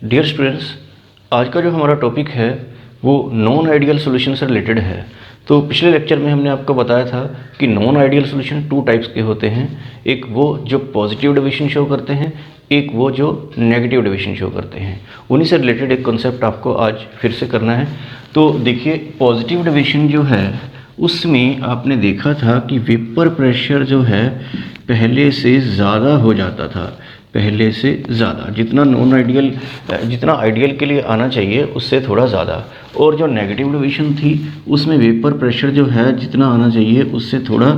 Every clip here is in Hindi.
डियर स्टूडेंट्स, आज का जो हमारा टॉपिक है वो नॉन आइडियल सॉल्यूशन से रिलेटेड है। तो पिछले लेक्चर में हमने आपको बताया था कि non ideal solution two types के होते हैं। एक वो जो पॉजिटिव डेविएशन शो करते हैं, एक वो जो नेगेटिव डेविएशन शो करते हैं। उन्हीं से रिलेटेड एक कॉन्सेप्ट आपको आज फिर से करना है। तो देखिए, पॉजिटिव डेविएशन जो है उसमें आपने देखा था कि वेपर प्रेशर जो है पहले से ज़्यादा हो जाता था, पहले से ज़्यादा, जितना आइडियल के लिए आना चाहिए उससे थोड़ा ज़्यादा। और जो नेगेटिव डेविएशन थी उसमें वेपर प्रेशर जो है जितना आना चाहिए उससे थोड़ा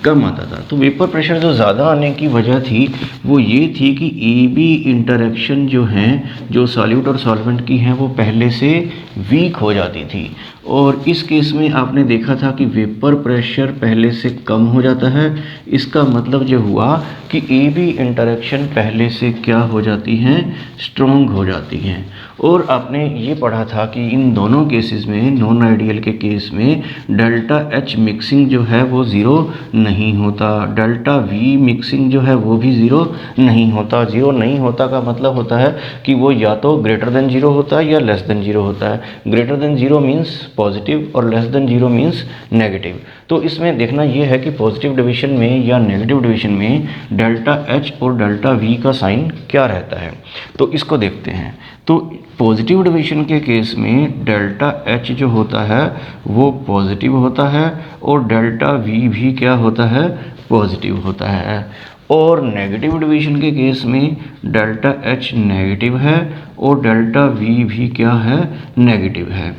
कम आता था। तो वेपर प्रेशर जो ज़्यादा आने की वजह थी वो ये थी कि AB इंटरेक्शन जो हैं, जो सॉल्यूट और सॉल्वेंट की हैं, वो पहले से वीक हो जाती थी। और इस केस में आपने देखा था कि वेपर प्रेशर पहले से कम हो जाता है। इसका मतलब जो हुआ कि AB इंटरेक्शन पहले से क्या हो जाती हैं, स्ट्रॉन्ग हो जाती हैं। और आपने ये पढ़ा था कि इन दोनों केसेस में, नॉन आइडियल के केस में, डेल्टा H मिक्सिंग जो है वो ज़ीरो नहीं होता, डेल्टा V मिक्सिंग जो है वो भी ज़ीरो नहीं होता। ज़ीरो नहीं होता का मतलब होता है कि वो या तो ग्रेटर देन ज़ीरो होता है या लेस देन ज़ीरो होता है। Greater than zero means positive और less than zero means negative. तो इसमें देखना ये है कि पॉजिटिव डिवीजन में या नेगेटिव डिवीजन में डेल्टा H और डेल्टा V का साइन क्या रहता है। तो इसको देखते हैं। तो पॉजिटिव डिवीजन के केस में डेल्टा H जो होता है वो पॉजिटिव होता है और डेल्टा V भी क्या होता है, पॉजिटिव होता है। और नेगेटिव डिवीजन के केस में डेल्टा H नेगेटिव है और डेल्टा V भी क्या है, नेगेटिव है।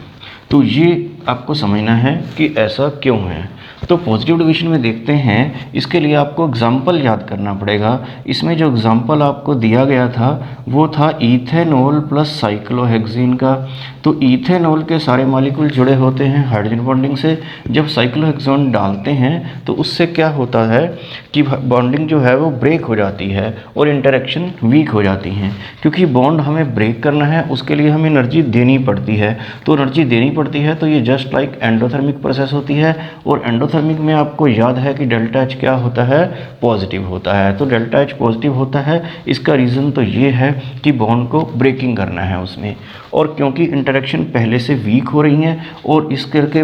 तो ये आपको समझना है कि ऐसा क्यों है। तो पॉजिटिव डिवीजन में देखते हैं, इसके लिए आपको एग्जाम्पल याद करना पड़ेगा। इसमें जो एग्जाम्पल आपको दिया गया था वो था इथेनॉल प्लस साइक्लोहेक्सीन का। तो इथेनॉल के सारे मॉलिक्यूल जुड़े होते हैं हाइड्रोजन बॉन्डिंग से। जब साइक्लोहेक्सोन डालते हैं तो उससे क्या होता है कि बॉन्डिंग जो है वो ब्रेक हो जाती है और इंटरेक्शन वीक हो जाती हैं। क्योंकि बॉन्ड हमें ब्रेक करना है उसके लिए हमें एनर्जी देनी पड़ती है। तो एनर्जी देनी पड़ती है तो ये जस्ट लाइक एंडोथर्मिक प्रोसेस होती है। और एंडोथर्मिक में आपको याद है कि डेल्टा H क्या होता है, पॉजिटिव होता है। तो डेल्टा H पॉजिटिव होता है, इसका रीज़न तो ये है कि बॉन्ड को ब्रेकिंग करना है उसमें। और क्योंकि इंटरेक्शन पहले से वीक हो रही हैं और इस करके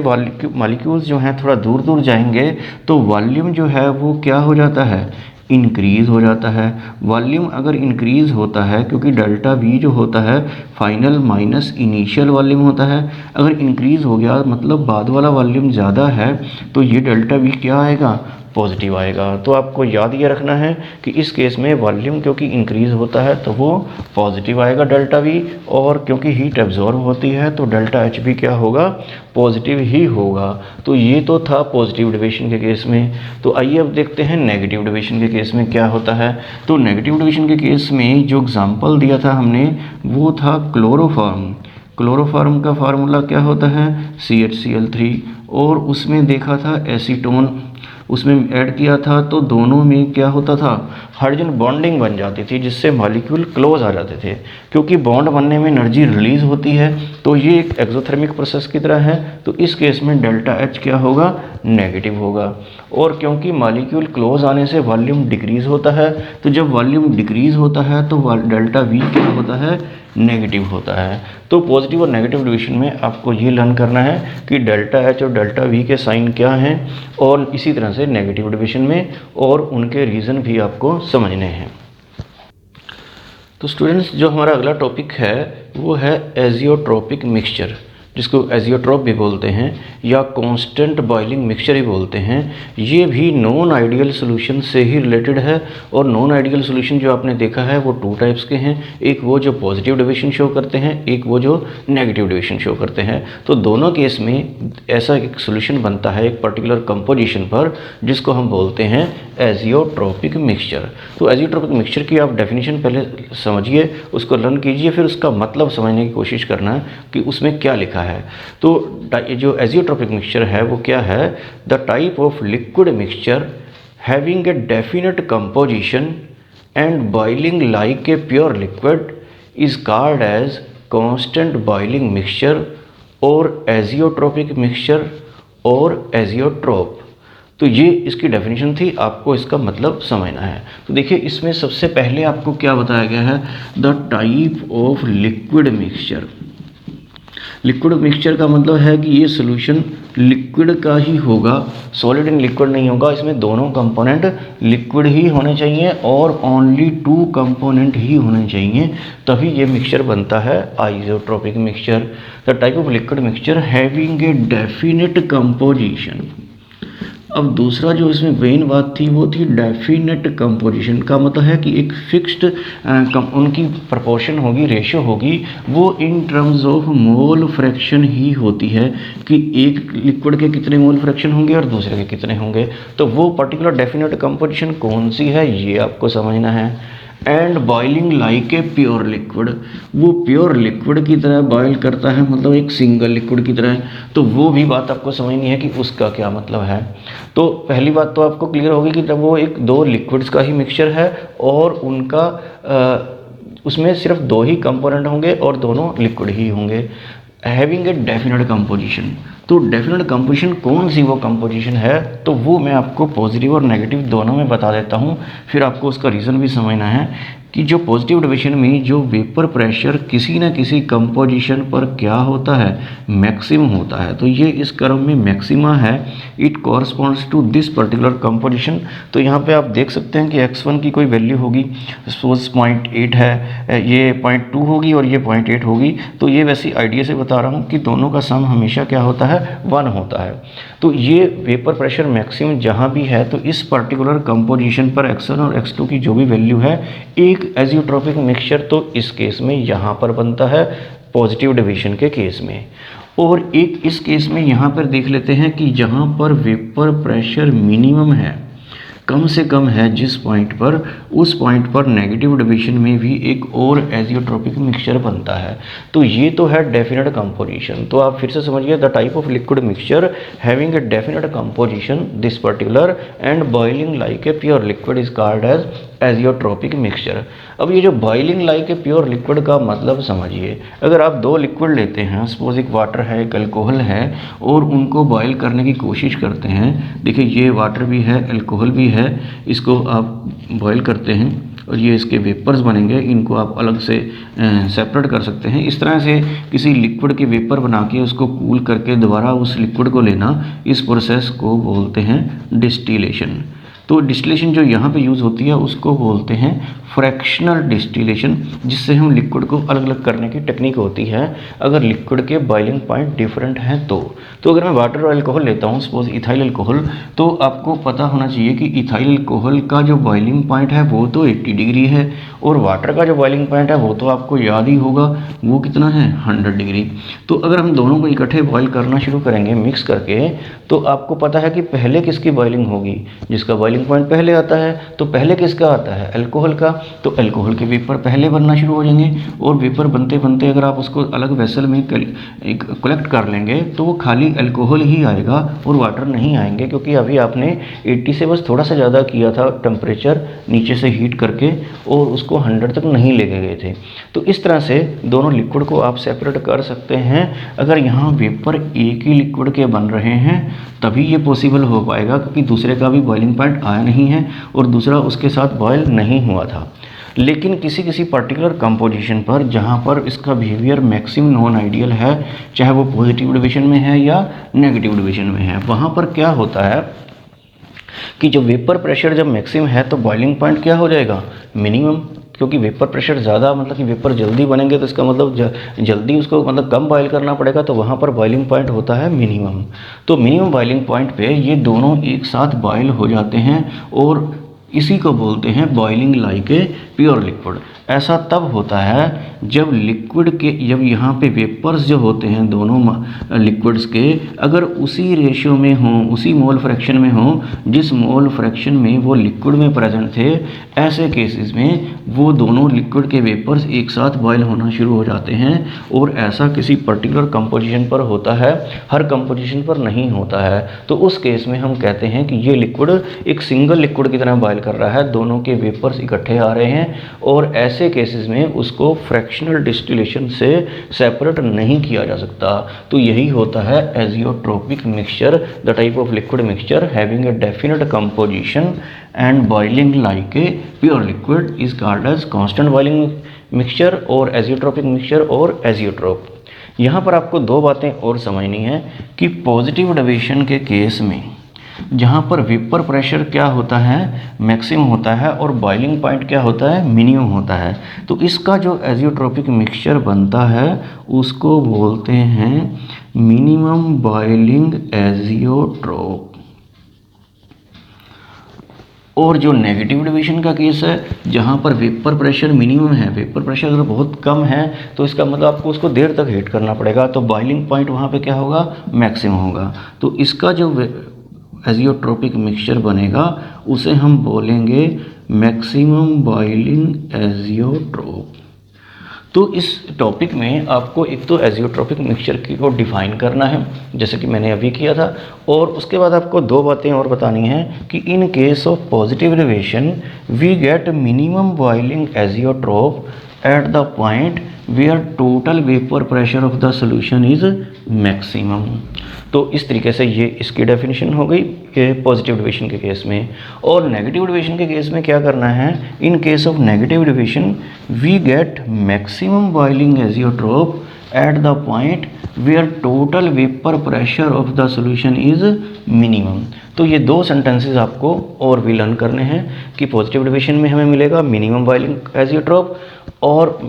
मॉलिक्यूल्स जो हैं थोड़ा दूर दूर जाएंगे तो वॉल्यूम जो है वो क्या हो जाता है, इंक्रीज़ हो जाता है। वॉल्यूम अगर इंक्रीज़ होता है, क्योंकि डेल्टा V जो होता है फाइनल माइनस इनिशियल वॉल्यूम होता है, अगर इंक्रीज़ हो गया मतलब बाद वाला वॉल्यूम ज़्यादा है तो ये डेल्टा V क्या आएगा, पॉजिटिव आएगा। तो आपको याद ये रखना है कि इस केस में वॉल्यूम क्योंकि इंक्रीज़ होता है तो वो पॉजिटिव आएगा डेल्टा V, और क्योंकि हीट एब्जॉर्ब होती है तो डेल्टा H भी क्या होगा, पॉजिटिव ही होगा। तो ये तो था पॉजिटिव डिवीजन के केस में। तो आइए अब देखते हैं नेगेटिव डिवीजन के केस में क्या होता है। तो नेगेटिव डिवीजन के केस में जो एग्जाम्पल दिया था हमने वो था क्लोरोफॉर्म। क्लोरोफॉर्म का फार्मूला क्या होता है, CHCl3। और उसमें देखा था एसीटोन उसमें ऐड किया था तो दोनों में क्या होता था, हाइड्रोजन बॉन्डिंग बन जाती थी जिससे मॉलिक्यूल क्लोज आ जाते थे। क्योंकि बॉन्ड बनने में एनर्जी रिलीज होती है तो ये एक एक्सोथर्मिक प्रोसेस की तरह है। तो इस केस में डेल्टा H क्या होगा, नेगेटिव होगा। और क्योंकि मॉलिक्यूल क्लोज आने से वॉल्यूम डिक्रीज होता है, तो जब वॉल्यूम डिक्रीज होता है तो डेल्टा V क्या होता है, नेगेटिव होता है। तो पॉजिटिव और नेगेटिव डिवीजन में आपको ये लर्न करना है कि डेल्टा H और डेल्टा V के साइन क्या हैं, और इसी तरह से नेगेटिव डिवीजन में, और उनके रीज़न भी आपको समझने हैं। तो स्टूडेंट्स, जो हमारा अगला टॉपिक है वो है एजियोट्रोपिक मिक्सचर, जिसको एजियोट्रोप भी बोलते हैं या कांस्टेंट बॉइलिंग मिक्सचर ही बोलते हैं। ये भी नॉन आइडियल सॉल्यूशन से ही रिलेटेड है। और नॉन आइडियल सॉल्यूशन जो आपने देखा है वो टू टाइप्स के हैं, एक वो जो पॉजिटिव डिवीजन शो करते हैं, एक वो जो नेगेटिव डिवीजन शो करते हैं। तो दोनों केस में ऐसा एक सॉल्यूशन बनता है एक पर्टिकुलर कंपोजिशन पर जिसको हम बोलते हैं एजियोट्रोपिक मिक्सचर। तो एजियोट्रोपिक मिक्सचर की आप डेफिनेशन पहले समझिए, उसको लर्न कीजिए, फिर उसका मतलब समझने की कोशिश करना है कि उसमें क्या लिखा है। तो जो एजियोट्रोपिक मिक्सचर है वो क्या है, the type of liquid mixture having a definite composition and boiling like a pure liquid is called as constant boiling mixture और एजियोट्रोपिक मिक्सचर और एजियोट्रोप। तो ये इसकी डेफिनेशन थी, आपको इसका मतलब समझना है। तो देखिए इसमें सबसे पहले आपको क्या बताया गया है, the type of liquid mixture. Liquid mixture का मतलब है कि ये सोल्यूशन लिक्विड का ही होगा, सॉलिड एंड लिक्विड नहीं होगा। इसमें दोनों कंपोनेंट लिक्विड ही होने चाहिए और ओनली 2 कंपोनेंट ही होने चाहिए, तभी ये मिक्सचर बनता है isotropic mixture. The type of liquid mixture having a definite composition. अब दूसरा जो इसमें मेन बात थी वो थी डेफिनेट कंपोजिशन का मतलब है कि एक फिक्स्ड उनकी प्रोपोर्शन होगी, रेशियो होगी, वो in terms of mole fraction ही होती है कि एक लिक्विड के कितने मोल फ्रैक्शन होंगे और दूसरे के कितने होंगे। तो वो पर्टिकुलर डेफिनेट कंपोजिशन कौन सी है ये आपको समझना है। And boiling like a pure liquid, वो प्योर लिक्विड की तरह बॉयल करता है, मतलब एक सिंगल लिक्विड की तरह। तो वो भी बात आपको समझनी है कि उसका क्या मतलब है। तो पहली बात तो आपको क्लियर होगी कि जब वो एक 2 लिक्विड्स का ही मिक्सचर है और उनका उसमें सिर्फ 2 ही कंपोनेंट होंगे और दोनों लिक्विड ही होंगे। हैविंग ए डेफिनेट कंपोजिशन, तो डेफिनेट कंपोजिशन कौन सी वो कंपोजिशन है, तो वो मैं आपको पॉजिटिव और नेगेटिव दोनों में बता देता हूँ, फिर आपको उसका रीज़न भी समझना है कि जो पॉजिटिव डिविजन में जो वेपर प्रेशर किसी न किसी कंपोजिशन पर क्या होता है, मैक्सिमम होता है। तो ये इस क्रम में मैक्सिमा है, it corresponds to this particular composition. तो यहाँ पे आप देख सकते हैं कि x1 की कोई वैल्यू होगी, सपोज 0.8 है, ये 0.2 होगी और ये 0.8 होगी। तो ये वैसी आइडिया से बता रहा हूँ कि दोनों का सम हमेशा क्या होता है, 1 होता है। तो ये वेपर प्रेशर मैक्सिमम जहाँ भी है, तो इस पर्टिकुलर कंपोजिशन पर x1 और x2 की जो भी वैल्यू है, एक एजियोट्रोपिक मिक्सचर तो इस केस में यहाँ पर बनता है, पॉजिटिव डिवीजन के केस में। और एक इस केस में यहाँ पर देख लेते हैं कि जहाँ पर वेपर प्रेशर मिनिमम है, कम से कम है जिस पॉइंट पर, उस पॉइंट पर नेगेटिव डिविजन में भी एक और एजियोट्रोपिक मिक्सचर बनता है। तो ये तो है डेफिनेट कंपोजिशन। तो आप फिर से समझिए, the type of liquid mixture having a definite composition this particular and boiling like a pure liquid is called as azeotropic mixture. अब ये जो boiling like a pure liquid का मतलब समझिए, अगर आप 2 लिक्विड लेते हैं, सपोज एक वाटर है एक अल्कोहल है, और उनको बॉयल करने की कोशिश करते हैं, देखिए ये वाटर भी है अल्कोहल भी है, इसको आप बॉयल करते हैं और ये इसके वेपर्स बनेंगे, इनको आप अलग से सेपरेट कर सकते हैं। इस तरह से किसी लिक्विड के वेपर बना के उसको कूल करके दोबारा उस लिक्विड को लेना, इस प्रोसेस को बोलते हैं डिस्टिलेशन। तो डिस्टिलेशन जो यहाँ पे यूज़ होती है उसको बोलते हैं फ्रैक्शनल डिस्टिलेशन, जिससे हम लिक्विड को अलग अलग करने की टेक्निक होती है अगर लिक्विड के बॉइलिंग पॉइंट डिफरेंट हैं तो अगर मैं वाटर और अल्कोहल लेता हूँ, सपोज इथाइल अल्कोहल, तो आपको पता होना चाहिए कि इथाइल अल्कोहल का जो बॉइलिंग पॉइंट है वो तो 80 डिग्री है, और वाटर का जो बॉइलिंग पॉइंट है वो तो आपको याद ही होगा, वो कितना है 100 डिग्री। तो अगर हम दोनों को इकट्ठे बॉयल करना शुरू करेंगे मिक्स करके, तो आपको पता है कि पहले किसकी बॉइलिंग होगी, जिसका बॉइलिंग पॉइंट पहले आता है। तो पहले किसका आता है, अल्कोहल का, तो अल्कोहल के वेपर पहले बनना शुरू हो जाएंगे, और वेपर बनते बनते अगर आप उसको अलग वेसल में कलेक्ट कर लेंगे तो वो खाली अल्कोहल ही आएगा और वाटर नहीं आएंगे, क्योंकि अभी आपने 80 से बस थोड़ा सा ज़्यादा किया था टेम्परेचर नीचे से हीट करके, और उसको 100 तक नहीं लेके गए थे। तो इस तरह से दोनों लिक्विड को आप सेपरेट कर सकते हैं। अगर यहाँ वेपर एक ही लिक्विड के बन रहे हैं तभी ये पॉसिबल हो पाएगा, क्योंकि दूसरे का भी बॉइलिंग पॉइंट आया नहीं है और दूसरा उसके साथ बॉयल नहीं हुआ था। लेकिन किसी किसी पर्टिकुलर कंपोजिशन पर जहाँ पर इसका बिहेवियर मैक्सिमम नॉन आइडियल है, चाहे वो पॉजिटिव डिविजन में है या नेगेटिव डिविजन में है, वहाँ पर क्या होता है कि जो वेपर प्रेशर जब मैक्सिमम है तो बॉइलिंग पॉइंट क्या हो जाएगा, मिनिमम। क्योंकि वेपर प्रेशर ज़्यादा मतलब कि वेपर जल्दी बनेंगे, तो इसका मतलब जल्दी उसको मतलब कम बॉयल करना पड़ेगा, तो वहाँ पर बॉइलिंग पॉइंट होता है मिनिमम। तो मिनिमम बॉइलिंग पॉइंट पे ये दोनों एक साथ बॉयल हो जाते हैं, और इसी को बोलते हैं boiling like a pure liquid. ऐसा तब होता है जब लिक्विड के, जब यहाँ पे वेपर्स जो होते हैं दोनों लिक्विड्स के, अगर उसी रेशियो में हों, उसी मोल फ्रैक्शन में हों जिस मोल फ्रैक्शन में वो लिक्विड में प्रेजेंट थे, ऐसे केसेस में वो दोनों लिक्विड के वेपर्स एक साथ बॉयल होना शुरू हो जाते हैं। और ऐसा किसी पर्टिकुलर कंपोजिशन पर होता है, हर कंपोजिशन पर नहीं होता है। तो उस केस में हम कहते हैं कि ये लिक्विड एक सिंगल लिक्विड की तरह बॉयल कर रहा है, दोनों के वेपर्स इकट्ठे आ रहे हैं और ऐसे केसेस में उसको फ्रैक्शनल डिस्टिलेशन से सेपरेट नहीं किया जा सकता। तो यही होता है azeotropic mixture, the type of liquid mixture having a definite composition and boiling like a pure liquid is called as constant boiling mixture और एजियोट्रोपिक मिक्सचर और एजियोट्रोप। यहाँ पर आपको दो बातें और समझनी है कि पॉजिटिव डेविएशन के केस में जहाँ पर वेपर प्रेशर क्या होता है, मैक्सिमम होता है, और बॉइलिंग पॉइंट क्या होता है, मिनिमम होता है। तो इसका जो एजियोट्रोपिक मिक्सचर बनता है उसको बोलते हैं मिनिमम बॉइलिंग एजियोट्रोप। और जो नेगेटिव डेविएशन का केस है, जहाँ पर वेपर प्रेशर मिनिमम है, वेपर प्रेशर अगर बहुत कम है तो इसका मतलब आपको उसको देर तक हीट करना पड़ेगा, तो बॉइलिंग पॉइंट वहाँ पे क्या होगा, मैक्सिमम होगा। तो इसका जो एजियोट्रोपिक मिक्सचर बनेगा उसे हम बोलेंगे मैक्सिमम बॉइलिंग एजियोट्रोप। तो इस टॉपिक में आपको एक तो एजियोट्रोपिक मिक्सचर को डिफाइन करना है जैसे कि मैंने अभी किया था, और उसके बाद आपको दो बातें और बतानी है कि in case of positive deviation we get minimum boiling azeotrope at the point where total vapour pressure of the solution is maximum. तो इस तरीके से ये इसकी डेफिनेशन हो गई कि पॉजिटिव डेविएशन के केस में। और नेगेटिव डेविएशन के केस में क्या करना है, in case of negative deviation we get maximum boiling azeotrope at the point where total vapour pressure of the solution is minimum. तो ये दो सेंटेंसेस आपको और भी लर्न करने हैं कि पॉजिटिव डेविएशन में हमें मिलेगा मिनिमम बॉइलिंग एजियोट्रोप और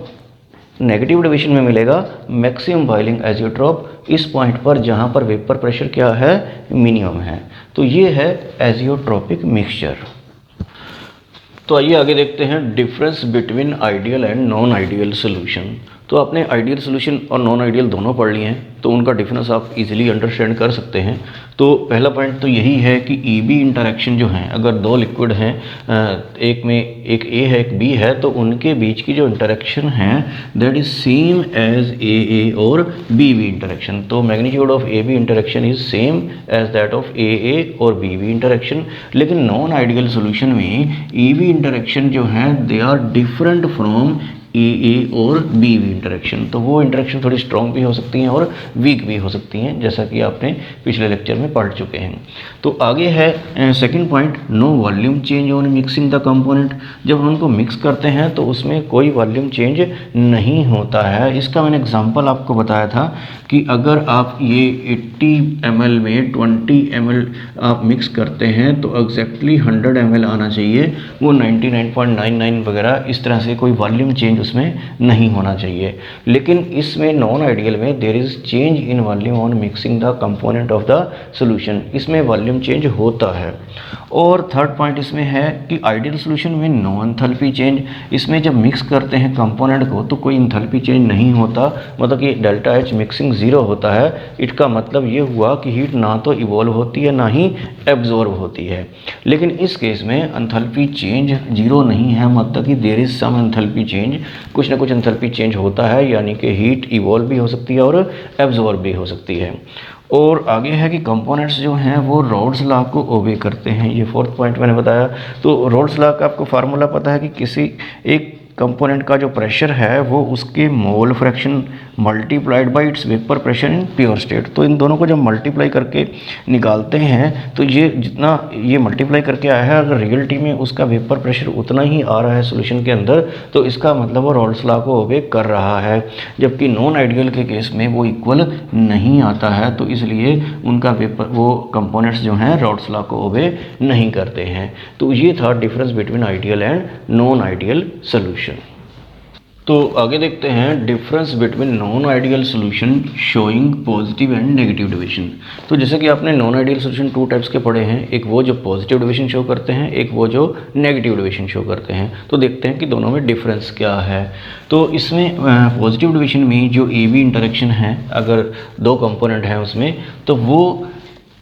नेगेटिव डेविएशन में मिलेगा मैक्सिमम बॉइलिंग एजियोट्रोप इस पॉइंट पर जहाँ पर वेपर प्रेशर क्या है, मिनिमम है। तो ये है एजियोट्रोपिक मिक्सचर। तो आइए आगे देखते हैं difference between ideal and non ideal solution. तो आपने आइडियल सोल्यूशन और नॉन आइडियल दोनों पढ़ लिए हैं, तो उनका डिफरेंस आप इजीली अंडरस्टैंड कर सकते हैं। तो पहला पॉइंट तो यही है कि ईबी इंटरेक्शन जो हैं, अगर दो लिक्विड हैं, एक में एक ए है एक बी है, तो उनके बीच की जो इंटरेक्शन है that is same as A और बी बी इंटरेक्शन। तो magnitude of A B interaction is same as that of A और बी बी इंटरेक्शन। लेकिन नॉन आइडियल सोल्यूशन में ई बी इंटरेक्शन जो है they are different from A और बी बी इंटरेक्शन। तो वो इंटरेक्शन थोड़ी स्ट्रॉन्ग भी हो सकती हैं और वीक भी हो सकती हैं, जैसा कि आपने पिछले लेक्चर में पढ़ चुके हैं। तो आगे है second point, no volume change on mixing the component. जब हम उनको मिक्स करते हैं तो उसमें कोई वॉल्यूम चेंज नहीं होता है। इसका मैंने एग्जांपल आपको बताया था कि अगर आप ये 80 ml में 20 ml आप मिक्स करते हैं तो एग्जैक्टली 100 ml आना चाहिए, वो 99.99 वगैरह इस तरह से कोई वॉल्यूम चेंज उसमें नहीं होना चाहिए। लेकिन इसमें नॉन आइडियल में there is change in volume on mixing the component of the solution, इसमें वॉल्यूम चेंज होता है। और थर्ड पॉइंट इसमें है कि आइडियल सॉल्यूशन में नो एंथैल्पी चेंज, इसमें जब मिक्स करते हैं कंपोनेंट को तो कोई एंथैल्पी चेंज नहीं होता, मतलब कि डेल्टा एच मिक्सिंग ज़ीरो होता है। इसका मतलब ये हुआ कि हीट ना तो इवॉल्व होती है ना ही एब्जॉर्ब होती है। लेकिन इस केस में एंथैल्पी चेंज जीरो नहीं है, मतलब कि there is some enthalpy change, कुछ ना कुछ एंथैल्पी चेंज होता है, यानी कि हीट इवॉल्व भी हो सकती है और एब्जॉर्ब भी हो सकती है। और आगे है कि कंपोनेंट्स जो हैं वो रॉल्स लॉ को ओबे करते हैं, ये फोर्थ पॉइंट मैंने बताया। तो रॉल्स लॉ का आपको फार्मूला पता है कि किसी एक कंपोनेंट का जो प्रेशर है वो उसके mole fraction multiplied by it's vapour pressure in pure state. तो इन दोनों को जब मल्टीप्लाई करके निकालते हैं तो ये जितना ये मल्टीप्लाई करके आया है, अगर रियलिटी में उसका वेपर प्रेशर उतना ही आ रहा है सॉल्यूशन के अंदर, तो इसका मतलब वो रॉल्स लॉ को ओबे कर रहा है। जबकि नॉन आइडियल के केस में वो इक्वल नहीं आता है, तो इसलिए उनका वेपर वो कंपोनेंट्स जो हैं रॉल्स लॉ को ओबे नहीं करते हैं। तो ये था difference between ideal and non ideal solution. तो आगे देखते हैं difference between non ideal solution showing positive and negative deviation. तो जैसे कि आपने non ideal solution two types के पढ़े हैं, एक वो जो पॉजिटिव डेविएशन शो करते हैं, एक वो जो नेगेटिव डेविएशन शो करते हैं। तो देखते हैं कि दोनों में डिफरेंस क्या है। तो इसमें पॉजिटिव डेविएशन में जो ए बी इंटरेक्शन है, अगर दो कंपोनेंट हैं उसमें, तो वो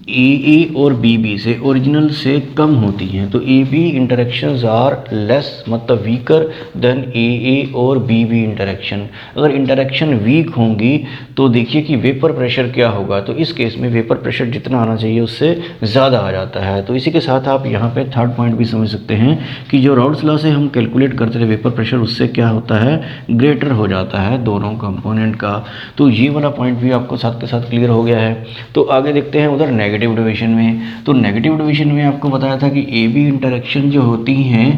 ए और बी से ओरिजिनल से कम होती हैं, तो A B interactions are less मतलब वीकर देन ए और बी इंटरेक्शन। अगर इंटरेक्शन वीक होंगी तो देखिए कि वेपर प्रेशर क्या होगा, तो इस केस में वेपर प्रेशर जितना आना चाहिए उससे ज़्यादा आ जाता है। तो इसी के साथ आप यहाँ पे थर्ड पॉइंट भी समझ सकते हैं कि जो राउल्ट्स लॉ से हम कैलकुलेट करते थे वेपर प्रेशर, उससे क्या होता है, ग्रेटर हो जाता है दोनों कंपोनेंट का। तो ये वाला पॉइंट भी आपको साथ के साथ क्लियर हो गया है। तो आगे देखते हैं उधर नेगेटिव डिविजन में। तो नेगेटिव डिविजन में आपको बताया था कि ए बी इंटरेक्शन जो होती हैं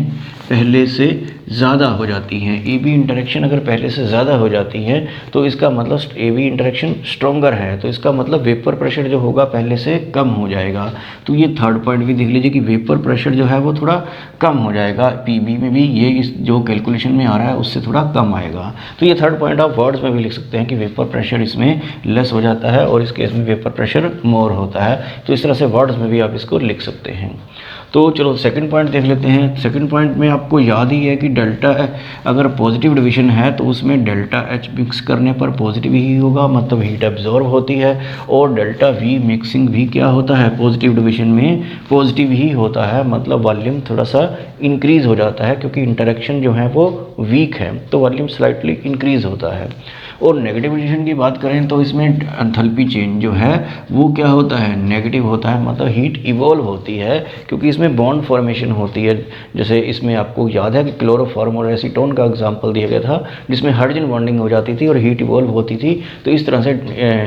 पहले से ज़्यादा हो जाती हैं। ए बी इंटरेक्शन अगर पहले से ज़्यादा हो जाती है तो इसका मतलब ए बी इंटरेक्शन स्ट्रॉन्गर है, तो इसका मतलब वेपर प्रेशर जो होगा पहले से कम हो जाएगा। तो ये थर्ड पॉइंट भी देख लीजिए कि वेपर प्रेशर जो है वो थोड़ा कम हो जाएगा, पी बी में भी ये इस जो कैलकुलेशन में आ रहा है उससे थोड़ा कम आएगा। तो ये थर्ड पॉइंट आप वर्ड्स में भी लिख सकते हैं कि वेपर प्रेशर इसमें लेस हो जाता है और इस केस में वेपर प्रेशर मोर होता है। तो इस तरह से वर्ड्स में भी आप इसको लिख सकते हैं। तो चलो सेकंड पॉइंट देख लेते हैं। सेकंड पॉइंट में आपको याद ही है कि डेल्टा अगर पॉजिटिव डिवीजन है तो उसमें डेल्टा एच मिक्स करने पर पॉजिटिव ही होगा, मतलब हीट एब्जॉर्ब होती है। और डेल्टा वी मिक्सिंग भी क्या होता है, पॉजिटिव डिवीजन में पॉजिटिव ही होता है, मतलब वॉल्यूम थोड़ा सा इंक्रीज़ हो जाता है क्योंकि इंटरेक्शन जो है वो वीक है, तो वॉल्यूम स्लाइटली इंक्रीज़ होता है। और नेगेटिव डिवीजन की बात करें तो इसमें एंथैल्पी चेंज जो है वो क्या होता है, नेगेटिव होता है, मतलब हीट इवॉल्व होती है क्योंकि इसमें बॉन्ड फॉर्मेशन होती है। जैसे इसमें आपको याद है कि क्लोरोफॉर्म और एसीटोन का एग्जांपल दिया गया था जिसमें हाइड्रोजन बॉन्डिंग हो जाती थी और हीट इवॉल्व होती थी। तो इस तरह से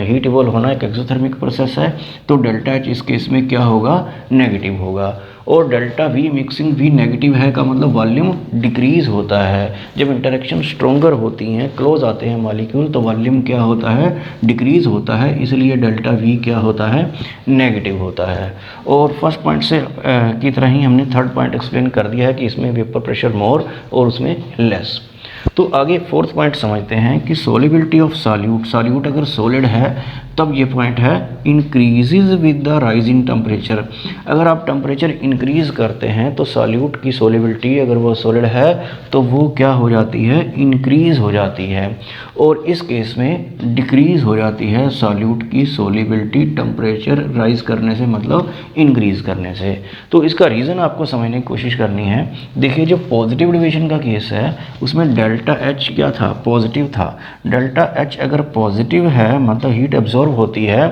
हीट इवॉल्व होना एक एक्सोथर्मिक प्रोसेस है। तो डेल्टा एच इस केस में क्या होगा, नेगेटिव होगा। और डेल्टा वी मिक्सिंग भी नेगेटिव है का मतलब वॉल्यूम डिक्रीज होता है। जब इंटरेक्शन स्ट्रोंगर होती हैं, क्लोज आते हैं मॉलिक्यूल, तो वॉल्यूम क्या होता है, डिक्रीज होता है, इसलिए डेल्टा वी क्या होता है, नेगेटिव होता है। और फर्स्ट पॉइंट से की तरह ही हमने थर्ड पॉइंट एक्सप्लेन कर दिया है कि इसमें वेपर प्रेशर मोर और उसमें लेस। तो आगे फोर्थ पॉइंट समझते हैं कि सोलिबिलिटी ऑफ सॉल्यूट। सॉल्यूट अगर सॉलिड है तब ये पॉइंट है increases with the rise in temperature. अगर आप टेम्परेचर इंक्रीज करते हैं तो सॉल्यूट की सोलिबिलिटी अगर वो सॉलिड है तो वो क्या हो जाती है, इंक्रीज हो जाती है। और इस केस में डिक्रीज हो जाती है सॉल्यूट की सोलिबिलिटी टेम्परेचर राइज करने से, मतलब इंक्रीज करने से। तो इसका रीज़न आपको समझने की कोशिश करनी है। देखिए जो पॉजिटिव डिवीजन का केस है उसमें डेल्टा एच क्या था, पॉजिटिव था। डेल्टा एच अगर पॉजिटिव है मतलब हीट एब्जॉर्ब होती है,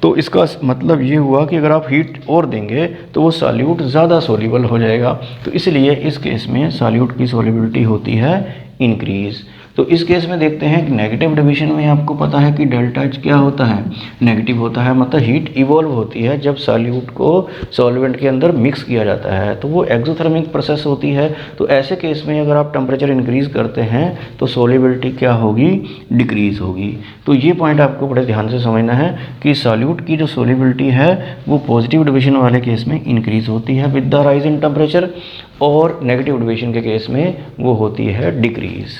तो इसका मतलब ये हुआ कि अगर आप हीट और देंगे तो वो सॉल्यूट ज़्यादा सोल्यूबल हो जाएगा। तो इसलिए इस केस में सॉल्यूट की सोल्यूबिलिटी होती है इंक्रीज। तो इस केस में देखते हैं कि नेगेटिव डिवीजन में आपको पता है कि डेल्टा एच क्या होता है, नेगेटिव होता है, मतलब हीट इवॉल्व होती है जब सॉल्यूट को सॉल्वेंट के अंदर मिक्स किया जाता है, तो वो एक्सोथर्मिक प्रोसेस होती है। तो ऐसे केस में अगर आप टेम्परेचर इंक्रीज करते हैं तो सोल्युबिलिटी क्या होगी, डिक्रीज होगी। तो ये पॉइंट आपको बड़े ध्यान से समझना है कि सॉल्यूट की जो सोल्युबिलिटी है वो पॉजिटिव डिवीजन वाले केस में इंक्रीज होती है with the rise in temperature, और नेगेटिव डिवीजन के केस में वो होती है डिक्रीज।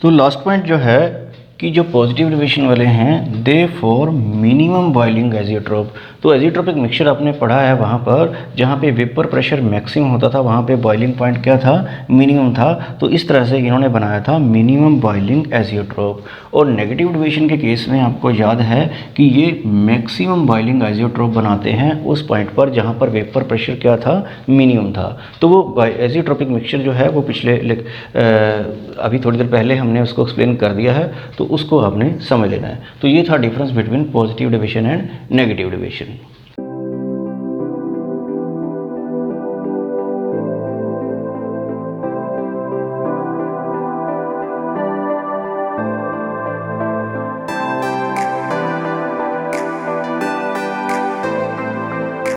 तो लास्ट पॉइंट जो है कि जो पॉजिटिव डिवीजन वाले हैं दे फॉर मिनिमम बॉइलिंग एजियोट्रोप। तो एजियोट्रोपिक मिक्सचर आपने पढ़ा है वहाँ पर जहाँ पे वेपर प्रेशर मैक्सिमम होता था वहाँ पे बॉइलिंग पॉइंट क्या था, मिनिमम था। तो इस तरह से इन्होंने बनाया था मिनिमम बॉइलिंग एजियोट्रोप। और नेगेटिव डिवीजन के केस में आपको याद है कि ये मैक्सिमम बॉइलिंग एजियोट्रोप बनाते हैं उस पॉइंट पर जहाँ पर वेपर प्रेशर क्या था, मिनिमम था। तो वो एजियोट्रोपिक मिक्सचर जो है वो पिछले अभी थोड़ी देर पहले हमने उसको एक्सप्लेन कर दिया है, तो उसको आपने समझ लेना है। तो ये था difference between positive division and negative division.